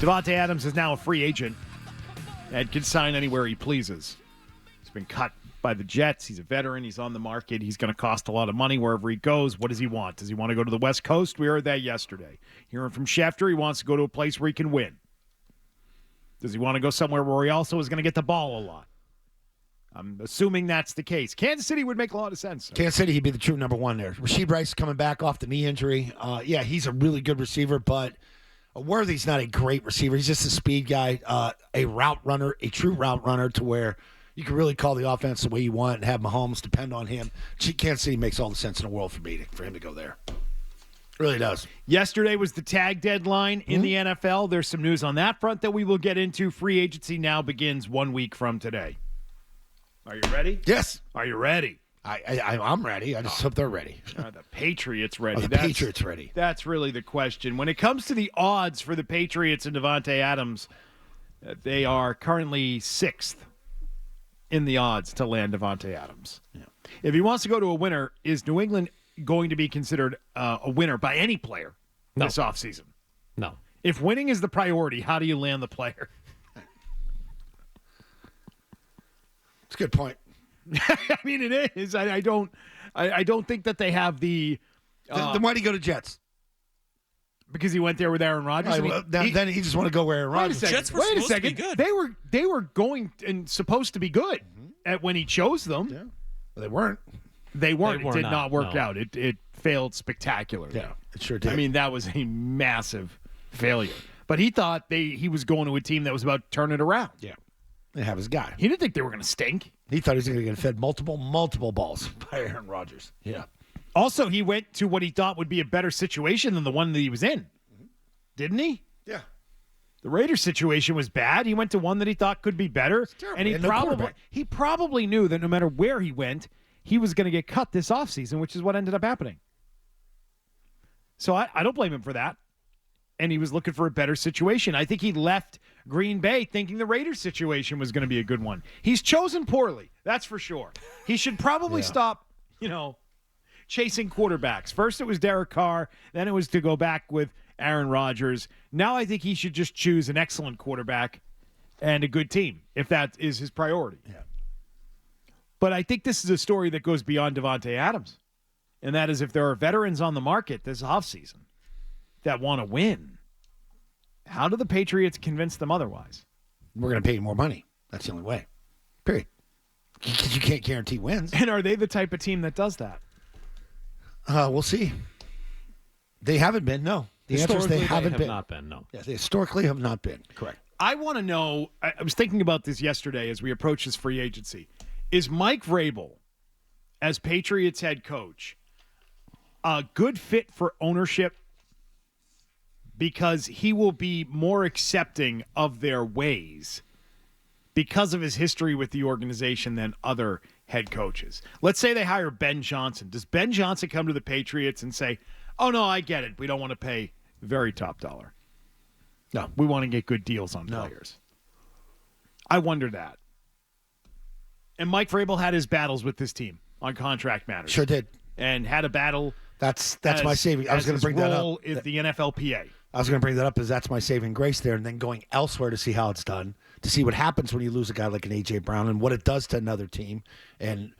Davante Adams is now a free agent and can sign anywhere he pleases. He's been cut by the Jets. He's a veteran. He's on the market. He's going to cost a lot of money wherever he goes. What does he want? Does he want to go to the West Coast? We heard that yesterday. Hearing from Schefter, he wants to go to a place where he can win. Does he want to go somewhere where he also is going to get the ball a lot? I'm assuming that's the case. Kansas City would make a lot of sense. Kansas City, he'd be the true number one there. Rasheed Rice coming back off the knee injury. Yeah, he's a really good receiver, but Worthy's not a great receiver. He's just a speed guy, a route runner, a true route runner to where you can really call the offense the way you want and have Mahomes depend on him. Kansas City makes all the sense in the world for him to go there. Really does. Yesterday was the tag deadline in the NFL. There's some news on that front that we will get into. Free agency now begins 1 week from today. Are you ready? Yes. Are you ready? I'm ready. I just hope they're ready. Are the Patriots ready? Patriots ready. That's really the question. When it comes to the odds for the Patriots and Davante Adams, they are currently 6th in the odds to land Davante Adams. Yeah. If he wants to go to a winner, is New England going to be considered a winner by any player this offseason? No. If winning is the priority, how do you land the player? It's a good point. I mean, it is. I don't think that they have the. Then why did he go to Jets? Because he went there with Aaron Rodgers. Then he just want to go where Aaron Rodgers. Wait a second. They were going and supposed to be good at when he chose them. Yeah. Well, they weren't. They weren't. It did not work out. It failed spectacularly. Yeah, it sure did. I mean, that was a massive failure. But he thought he was going to a team that was about to turn it around. Yeah. They have his guy. He didn't think they were going to stink. He thought he was going to get fed multiple balls by Aaron Rodgers. Yeah. Also, he went to what he thought would be a better situation than the one that he was in. Didn't he? Yeah. The Raiders situation was bad. He went to one that he thought could be better. And he probably knew that no matter where he went, he was going to get cut this offseason, which is what ended up happening. So I don't blame him for that. And he was looking for a better situation. I think he left Green Bay thinking the Raiders situation was going to be a good one. He's chosen poorly, that's for sure. He should probably stop, chasing quarterbacks. First it was Derek Carr, then it was to go back with Aaron Rodgers. Now I think he should just choose an excellent quarterback and a good team, if that is his priority. Yeah. But I think this is a story that goes beyond Davante Adams, and that is if there are veterans on the market this offseason that want to win, how do the Patriots convince them otherwise? We're going to pay you more money. That's the only way. Period. You can't guarantee wins. And are they the type of team that does that? We'll see. They haven't been, no. The answer is they haven't been. Not been, no. Yeah, they historically have not been. Correct. I want to know, I was thinking about this yesterday as we approach this free agency. Is Mike Vrabel, as Patriots head coach, a good fit for ownership? Because he will be more accepting of their ways because of his history with the organization than other head coaches. Let's say they hire Ben Johnson. Does Ben Johnson come to the Patriots and say, oh, no, I get it. We don't want to pay very top dollar. No, we want to get good deals on players. I wonder that. And Mike Vrabel had his battles with this team on contract matters. Sure did. And had a battle. That's my saving. I was going to bring that up. Is the NFLPA. I was going to bring that up as that's my saving grace there, and then going elsewhere to see how it's done, to see what happens when you lose a guy like an A.J. Brown and what it does to another team, and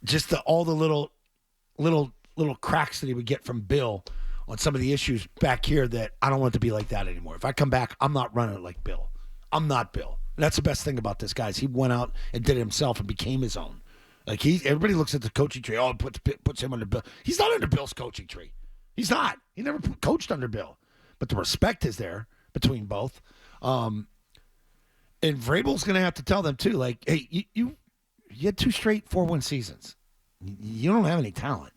just all the little cracks that he would get from Bill on some of the issues back here that I don't want it to be like that anymore. If I come back, I'm not running it like Bill. I'm not Bill. And that's the best thing about this guy is he went out and did it himself and became his own. Like everybody looks at the coaching tree. Oh, it puts him under Bill. He's not under Bill's coaching tree. He's not. He never coached under Bill. But the respect is there between both. And Vrabel's going to have to tell them, too, like, hey, you had 2 straight 4-win seasons. You don't have any talent.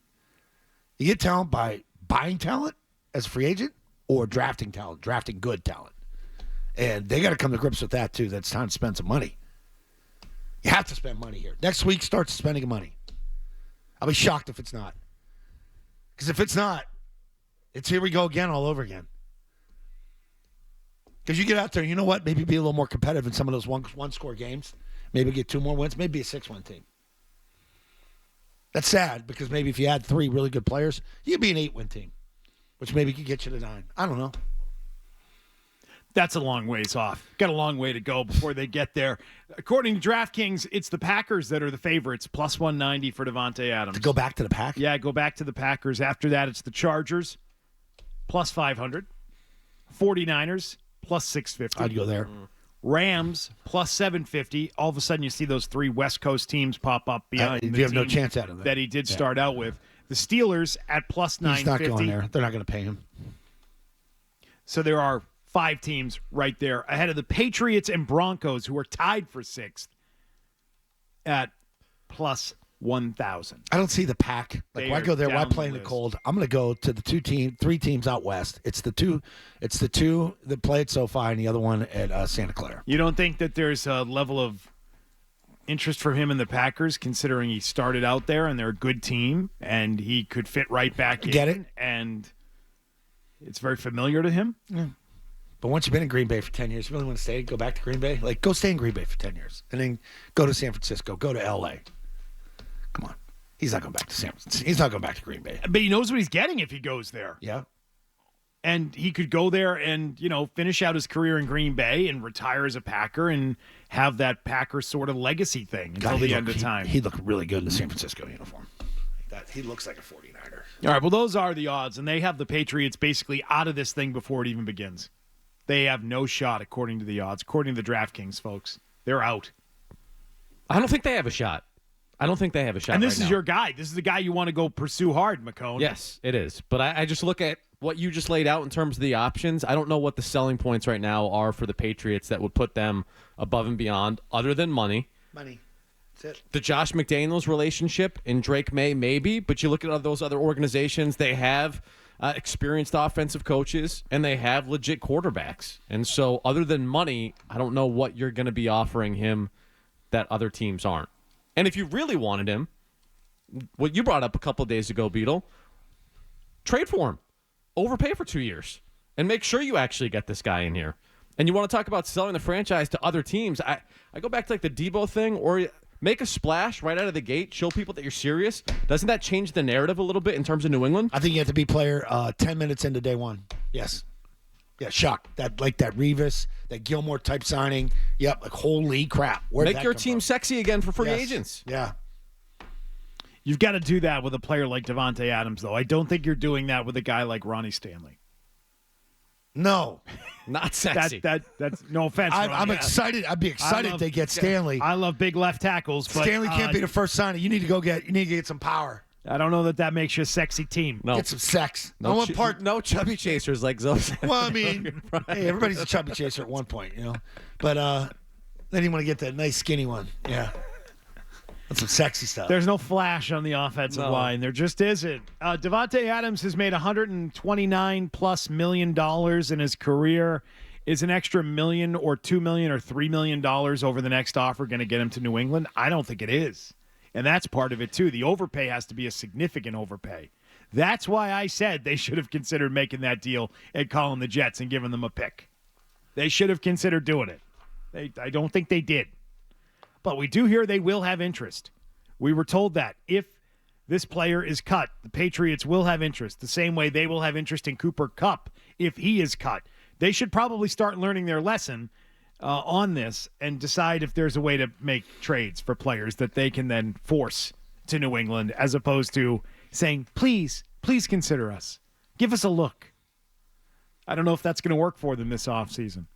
You get talent by buying talent as a free agent or drafting talent, drafting good talent. And they got to come to grips with that, too. That's time to spend some money. You have to spend money here. Next week, start spending money. I'll be shocked if it's not. Because if it's not, it's here we go again all over again. Because you get out there, you know what? Maybe be a little more competitive in some of those one-score games. Maybe get 2 more wins. Maybe a 6-win team. That's sad because maybe if you had 3 really good players, you'd be an 8-win team, which maybe could get you to 9. I don't know. That's a long ways off. Got a long way to go before they get there. According to DraftKings, it's the Packers that are the favorites, plus 190 for Davante Adams. To go back to the Pack? Yeah, go back to the Packers. After that, it's the Chargers, plus 500. 49ers, plus 650. I'd go there. Rams, plus 750. All of a sudden, you see those three West Coast teams pop up behind you have no chance at him. That he did start out with. The Steelers at plus 950. He's not going there. They're not going to pay him. So there are 5 teams right there ahead of the Patriots and Broncos, who are tied for 6th at plus 1,000. I don't see the Pack. Like, why go there? Why play in the cold? I'm going to go to the 3 teams out west. It's the two that play at SoFi and the other one at Santa Clara. You don't think that there's a level of interest for him in the Packers, considering he started out there and they're a good team and he could fit right back in? Get it? And it's very familiar to him? Yeah. But once you've been in Green Bay for 10 years, you really want to stay? Go back to Green Bay? Like, go stay in Green Bay for 10 years. And then go to San Francisco. Go to L.A. Come on. He's not going back to San Francisco. He's not going back to Green Bay. But he knows what he's getting if he goes there. Yeah. And he could go there and, finish out his career in Green Bay and retire as a Packer and have that Packer sort of legacy thing until the end of time. He'd look really good in the San Francisco uniform. He looks like a 49er. All right, well, those are the odds, and they have the Patriots basically out of this thing before it even begins. They have no shot, according to the odds. According to the DraftKings, folks, they're out. I don't think they have a shot. And this is your guy. This is the guy you want to go pursue hard, McCone. Yes, it is. But I just look at what you just laid out in terms of the options. I don't know what the selling points right now are for the Patriots that would put them above and beyond, other than money. Money. That's it. The Josh McDaniels relationship and Drake May, maybe. But you look at those other organizations, they have experienced offensive coaches, and they have legit quarterbacks. And so other than money, I don't know what you're going to be offering him that other teams aren't. And if you really wanted him, what you brought up a couple of days ago, Beetle, trade for him. Overpay for 2 years. And make sure you actually get this guy in here. And you want to talk about selling the franchise to other teams. I go back to like the Debo thing, or make a splash right out of the gate, show people that you're serious. Doesn't that change the narrative a little bit in terms of New England? I think you have to be player 10 minutes into day one. Yes. Yeah, shock. That Revis, that Gilmore type signing. Yep, like holy crap. Make your team sexy again for free agents. Yeah. You've got to do that with a player like Davante Adams, though. I don't think you're doing that with a guy like Ronnie Stanley. No. Not sexy. That's no offense. I'm excited. I'd be excited they get Stanley. I love big left tackles, but Stanley can't be the first signing. You need to get some power. I don't know that makes you a sexy team. No. Get some sex. No chubby chasers like Zolak. Well, I mean, hey, everybody's a chubby chaser at one point, But then you want to get that nice skinny one. Yeah. That's some sexy stuff. There's no flash on the offensive line. There just isn't. Davante Adams has made $129+ million in his career. Is an extra $1 million or $2 million or $3 million over the next offer going to get him to New England? I don't think it is. And that's part of it, too. The overpay has to be a significant overpay. That's why I said they should have considered making that deal and calling the Jets and giving them a pick. They should have considered doing it. I don't think they did. But we do hear they will have interest. We were told that if this player is cut, the Patriots will have interest, the same way they will have interest in Cooper Kupp if he is cut. They should probably start learning their lesson on this and decide if there's a way to make trades for players that they can then force to New England, as opposed to saying, please consider us. Give us a look. I don't know if that's going to work for them this offseason.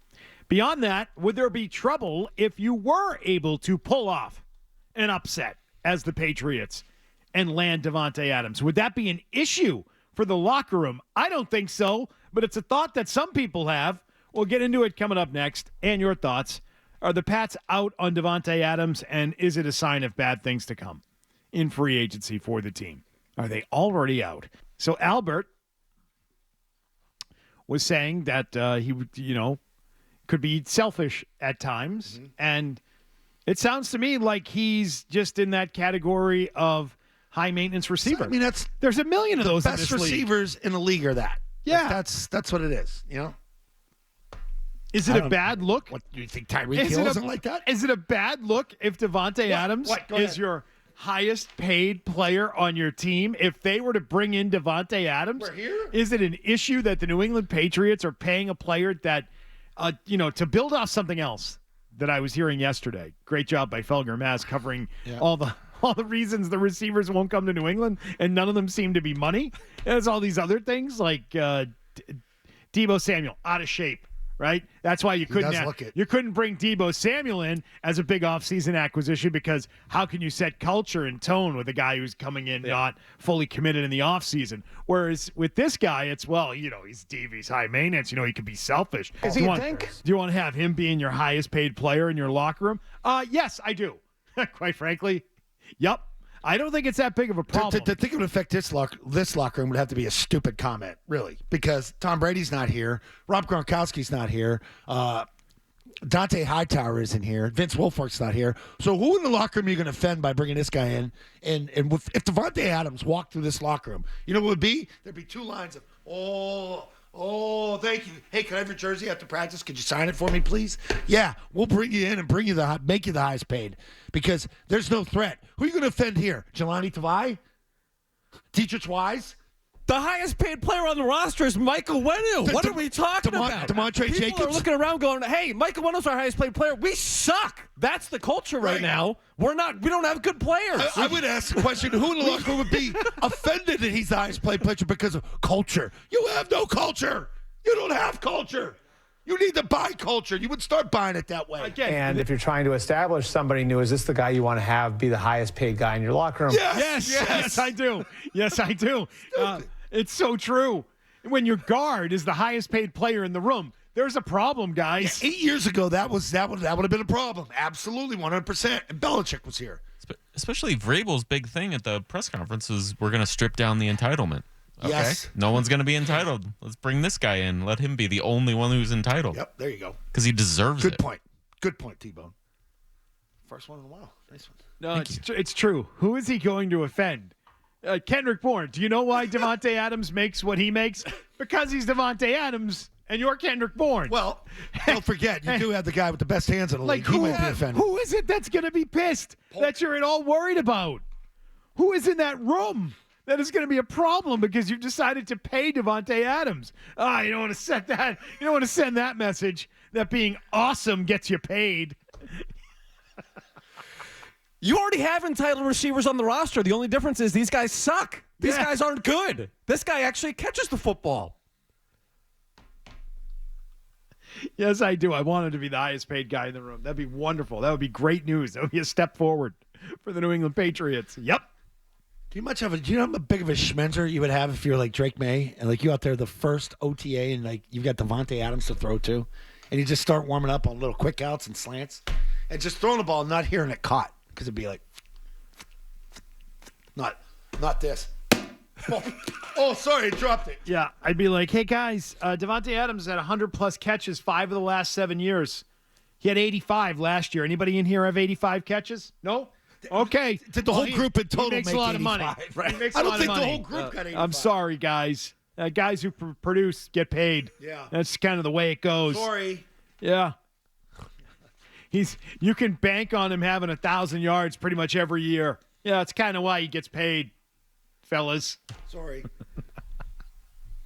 Beyond that, would there be trouble if you were able to pull off an upset as the Patriots and land Davante Adams? Would that be an issue for the locker room? I don't think so, but it's a thought that some people have. We'll get into it coming up next. And your thoughts. Are the Pats out on Davante Adams, and is it a sign of bad things to come in free agency for the team? Are they already out? So Albert was saying that he would, could be selfish at times. Mm-hmm. And it sounds to me like he's just in that category of high-maintenance receiver. I mean, there's a million of those in this league. Best receivers in the league are that. Yeah. Like, that's what it is, Is it a bad look? What do you think, Tyreek Hill isn't like that? Is it a bad look if Davante Adams is your highest paid player on your team? If they were to bring in Davante Adams, we're here? Is it an issue that the New England Patriots are paying a player that to build off something else that I was hearing yesterday. Great job by Felger Mass covering all the reasons the receivers won't come to New England, and none of them seem to be money. There's all these other things like Deebo Samuel out of shape. Right? That's why you couldn't bring Deebo Samuel in as a big offseason acquisition, because how can you set culture and tone with a guy who's coming in not fully committed in the offseason? Whereas with this guy, it's, he's deep, he's high maintenance. He can be selfish. Do you want to have him being your highest paid player in your locker room? Yes, I do. Quite frankly, yep. I don't think it's that big of a problem. To think it would affect this locker room would have to be a stupid comment, really, because Tom Brady's not here, Rob Gronkowski's not here, Dante Hightower isn't here, Vince Wilfork's not here. So who in the locker room are you going to offend by bringing this guy in? And if Davante Adams walked through this locker room, you know what it would be? There'd be two lines of, oh, thank you. Hey, can I have your jersey after practice? Could you sign it for me, please? Yeah, we'll bring you in and make you the highest paid, because there's no threat. Who are you going to offend here? Jelani Tavai? Dietrich Wise? The highest paid player on the roster is Michael Wenu. What are we talking about? DeMontre People Jacobs? are looking around going, hey, Michael Wenu's our highest paid player. We suck. That's the culture right now. We don't have good players. I would ask the question, who in the locker room would be offended that he's the highest paid player because of culture? You have no culture. You don't have culture. You need to buy culture. You would start buying it that way. Again, and if you're trying to establish somebody new, is this the guy you want to have be the highest paid guy in your locker room? Yes, I do. Yes, I do. It's so true. When your guard is the highest paid player in the room, there's a problem, guys. Yeah, 8 years ago, that would have been a problem. Absolutely, 100%. And Belichick was here. Especially Vrabel's big thing at the press conference is we're going to strip down the entitlement. Okay. Yes. No one's going to be entitled. Let's bring this guy in. Let him be the only one who's entitled. Yep, there you go. Because he deserves it. Good point, T-Bone. First one in a while. Nice one. No, it's true. Who is he going to offend? Kendrick Bourne. Do you know why Davante Adams makes what he makes? Because he's Davante Adams and you're Kendrick Bourne. Well, don't forget, you do have the guy with the best hands in the league. He might be offended. Who is it that's going to be pissed that you're at all worried about? Who is in that room that is going to be a problem because you've decided to pay Davante Adams? You don't want to set that. You don't want to send that message that being awesome gets you paid. You already have entitled receivers on the roster. The only difference is these guys suck. These guys aren't good. This guy actually catches the football. Yes, I do. I want him to be the highest paid guy in the room. That'd be wonderful. That would be great news. That would be a step forward for the New England Patriots. Yep. Do you know how big of a schmenzer you would have if you're like Drake May and like you out there the first OTA and like you've got Davante Adams to throw to, and you just start warming up on little quick outs and slants and just throwing the ball and not hearing it caught because it'd be like not this. Oh, sorry, I dropped it. Yeah, I'd be like, hey guys, Davante Adams had 100+ catches 5 of the last 7 years. He had 85 last year. Anybody in here have 85 catches? No. Okay. Did the whole group in total makes make a lot 85, of money? Right? He makes I a don't lot think of the money. whole group got 85. I'm sorry, guys. Guys who produce get paid. Yeah. That's kind of the way it goes. Sorry. Yeah. You can bank on him having 1,000 yards pretty much every year. Yeah, that's kind of why he gets paid, fellas. Sorry.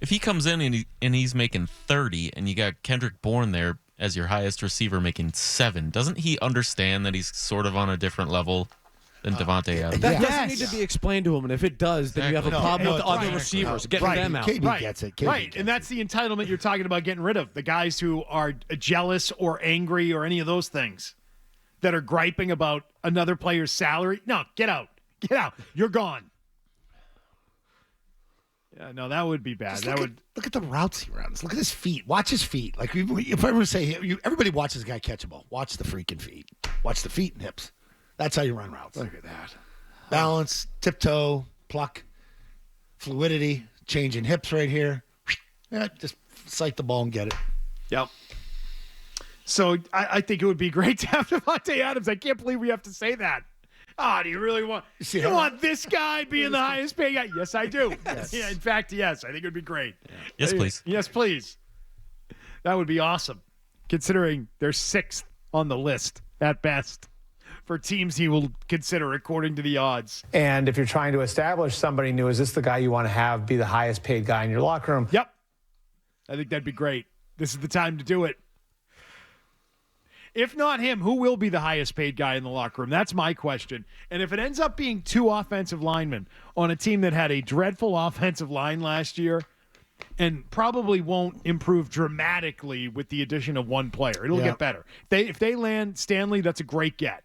If he comes in and he's making 30 and you got Kendrick Bourne there as your highest receiver making 7, doesn't he understand that he's sort of on a different level than Davante Adams? That doesn't need to be explained to him, and if it does, then you have a problem with the other receivers. Getting them out. KB gets it. KB gets and that's the entitlement you're talking about getting rid of. The guys who are jealous or angry or any of those things that are griping about another player's salary. No, get out. Get out. You're gone. Yeah, no, that would be bad. Look at the routes he runs. Look at his feet. Watch his feet. Like if I were to say, everybody watches a guy catch a ball. Watch the freaking feet. Watch the feet and hips. That's how you run routes. Look at that. Balance, tiptoe, pluck, fluidity, changing hips right here. Yeah, just sight the ball and get it. Yep. So I think it would be great to have Davante Adams. I can't believe we have to say that. Do you really want you want this guy being the highest paid guy? Yes, I do. Yes. Yeah, in fact, yes. I think it would be great. Yes, please. Yes, please. That would be awesome, considering they're 6th on the list at best for teams he will consider according to the odds. And if you're trying to establish somebody new, is this the guy you want to have be the highest paid guy in your locker room? Yep. I think that'd be great. This is the time to do it. If not him, who will be the highest paid guy in the locker room? That's my question. And if it ends up being 2 offensive linemen on a team that had a dreadful offensive line last year and probably won't improve dramatically with the addition of 1 player, it'll get better. If they land Stanley, that's a great get.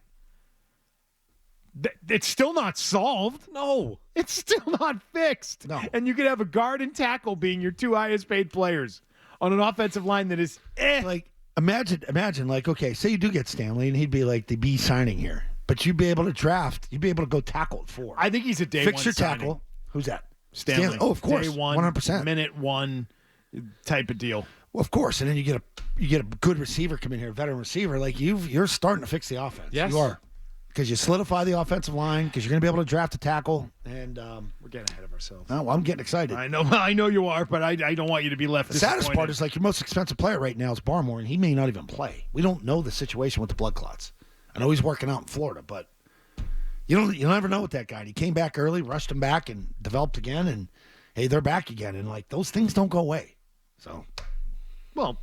It's still not solved. No. It's still not fixed. No. And you could have a guard and tackle being your 2 highest paid players on an offensive line that is Like, imagine, like, okay, say you do get Stanley, and he'd be like the B signing here, but you'd be able to draft. You'd be able to go tackle at 4. I think he's a day Fix one your signing. tackle. Who's that? Stanley. Oh, of course. Day 1, 100%. minute 1 type of deal. Well, of course. And then you get a good receiver come in here, a veteran receiver. Like, you're starting to fix the offense. Yes. You are. Because you solidify the offensive line, because you're going to be able to draft a tackle. And We're getting ahead of ourselves. well, I'm getting excited. I know you are, but I don't want you to be left The saddest disappointed. part is, like, your most expensive player right now is Barmore, and he may not even play. We don't know the situation with the blood clots. I know he's working out in Florida, but you never know with that guy. And he came back early, rushed him back, and developed again, and hey, they're back again. And, like, those things don't go away. So, Well,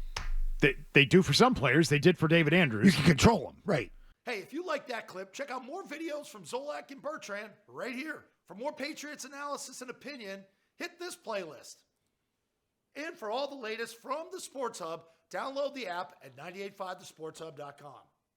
they do for some players. They did for David Andrews. you can control them, right? Hey, if you like that clip, check out more videos from Zolak and Bertrand right here. For more Patriots analysis and opinion, hit this playlist. And for all the latest from the Sports Hub, download the app at 985thesportshub.com.